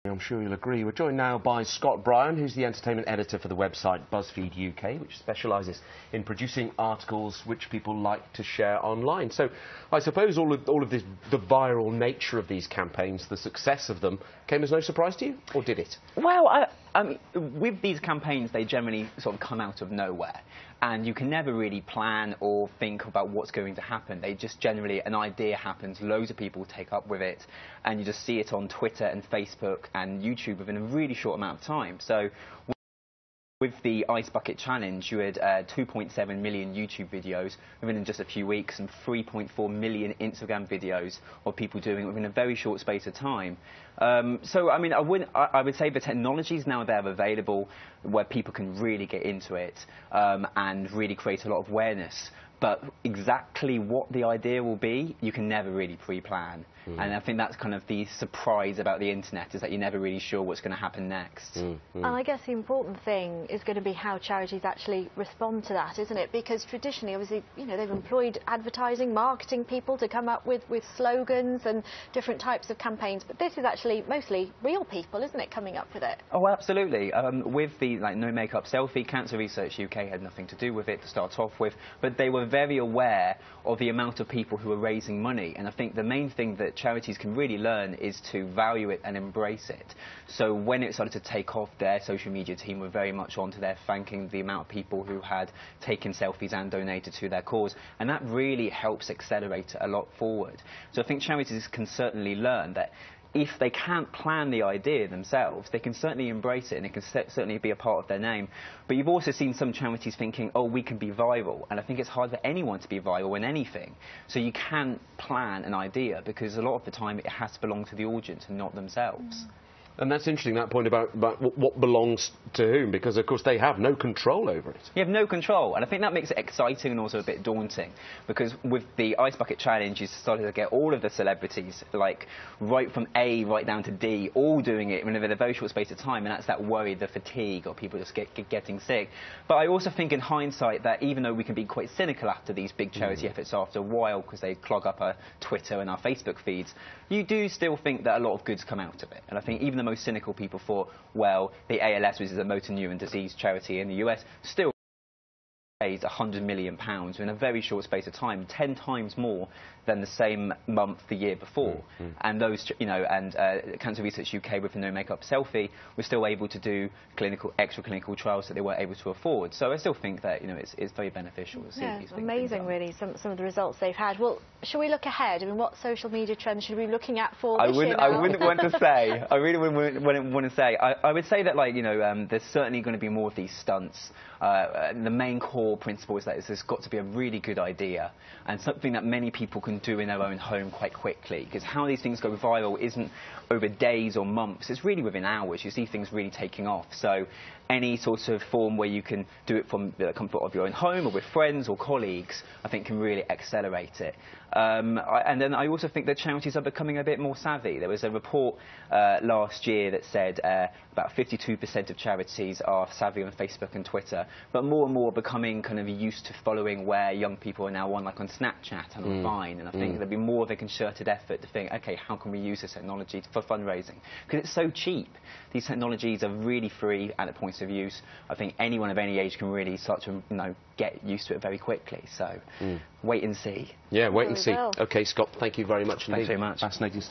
I'm sure you'll agree. We're joined now by Bryan, who's the entertainment editor for the website BuzzFeed UK, which specialises in producing articles which people like to share online. So I suppose all of this, the viral nature of these campaigns, the success of them, came as no surprise to you, or did it? Well, I mean, with these campaigns, they generally sort of come out of nowhere, and you can never really plan or think about what's going to happen. They just generally, an idea happens, loads of people take up with it, and you just see it on Twitter and Facebook and YouTube within a really short amount of time. So with the Ice Bucket Challenge, you had 2.7 million YouTube videos within just a few weeks and 3.4 million Instagram videos of people doing it within a very short space of time. So, I mean, I would say the technology is now there available where people can really get into it and really create a lot of awareness. But exactly what the idea will be, you can never really pre-plan. And I think that's kind of the surprise about the internet, is that you're never really sure what's going to happen next. And I guess the important thing is going to be how charities actually respond to that, isn't it? Because traditionally, obviously, you know, they've employed advertising, marketing people to come up with slogans and different types of campaigns. But this is actually mostly real people, isn't it, coming up with it? Oh, absolutely. With the No Makeup Selfie, Cancer Research UK had nothing to do with it to start off with, but they were very aware of the amount of people who were raising money. And I think the main thing that charities can really learn is to value it and embrace it. So when it started to take off, their social media team were very much onto there, thanking the amount of people who had taken selfies and donated to their cause, and that really helps accelerate it a lot forward. So I think charities can certainly learn that if they can't plan the idea themselves, they can certainly embrace it, and it can certainly be a part of their name. But you've also seen some charities thinking, oh, we can be viral, and I think it's hard for anyone to be viral in anything. So you can plan an idea, because a lot of the time it has to belong to the audience and not themselves. And that's interesting, that point about what belongs to whom, because, of course, they have no control over it. You have no control, and I think that makes it exciting and also a bit daunting, because with the Ice Bucket Challenge, you started to get all of the celebrities, like, right from A right down to D, all doing it within a very short space of time, and that's that worry, the fatigue, or people just getting sick. But I also think, in hindsight, that even though we can be quite cynical after these big charity efforts after a while, because they clog up our Twitter and our Facebook feeds, you do still think that a lot of good's come out of it. And I think even the most cynical people thought, well, the ALS, which is a motor neuron disease charity in the US, still raised £100 million in a very short space of time, 10 times more than the same month the year before. And those, you know, and Cancer Research UK with the No Makeup Selfie were still able to do extra clinical trials that they weren't able to afford. So I still think that, you know, it's very beneficial to see these things. Amazing, really, some of the results they've had. Well, shall we look ahead? I mean, what social media trends should we be looking at for this year now? I wouldn't want to say. I really wouldn't want to say. I would say that, like, you know, there's certainly going to be more of these stunts. The main core principle is that there's got to be a really good idea and something that many people can do in their own home quite quickly, because how these things go viral isn't over days or months, it's really within hours. You see things really taking off. So any sort of form where you can do it from the comfort of your own home or with friends or colleagues, I think can really accelerate it. And then I also think that charities are becoming a bit more savvy. There was a report last year that said about 52% of charities are savvy on Facebook and Twitter, but more and more are becoming kind of used to following where young people are now on, like on Snapchat and on Vine. And I think there'll be more of a concerted effort to think, OK, how can we use this technology for fundraising? Because it's so cheap. These technologies are really free at the points of use. I think anyone of any age can really start to, you know, get used to it very quickly. So wait and see. Yeah, wait and see. OK, Scott, thank you very much indeed. Thanks very much. Fascinating stuff.